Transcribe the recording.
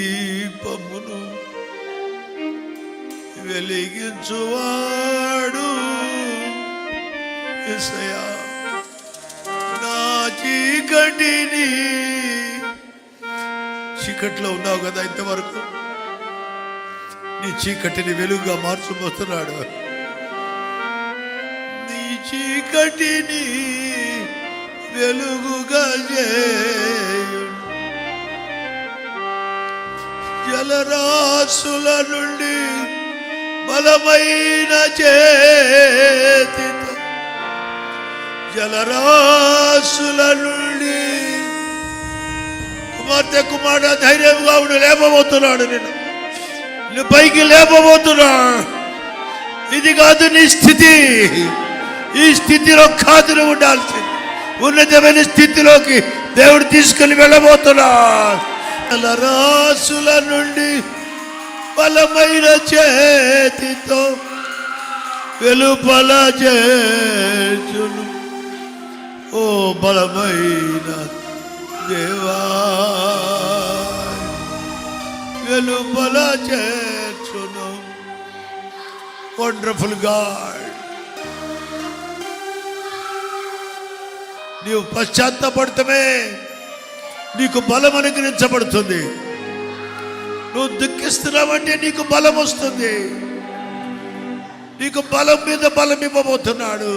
దీపమును వెలిగించువాడు యేసయ్యా, నా చీకటిని, చీకట్లో ఉన్నావు కదా ఇంతవరకు, నీ చీకటిని వెలుగుగా మార్చబోతున్నాడు. నీ చీకటిని వెలుగుగా చేయు, జలరాశుల నుండి బలమైన చేతితో, జలరాశుల నుండి కుమార్తె కుమారుడు ధైర్యంగా ఉండి లేపబోతున్నాడు. నేను పైకి లేపబోతున్నా. ఇది కాదు నీ స్థితి. ఈ స్థితిలో కాదు నువ్వు ఉండాల్సింది. ఉన్నతమైన స్థితిలోకి దేవుడు తీసుకుని వెళ్ళబోతున్నా. జలరాశుల నుండి బలమైన చేతితో వెలుపల చేర్చును. ఓ బలమైన దేవా, వెలుపల చేర్చును. వండర్ఫుల్ గాడ్, నీవు పశ్చాత్తాపడటమే నీకు బలం అనుగ్రహించబడుతుంది. నువ్వు దుఃఖిస్తున్నావంటే నీకు బలం వస్తుంది. నీకు బలం మీద బలం ఇవ్వబోతున్నాడు.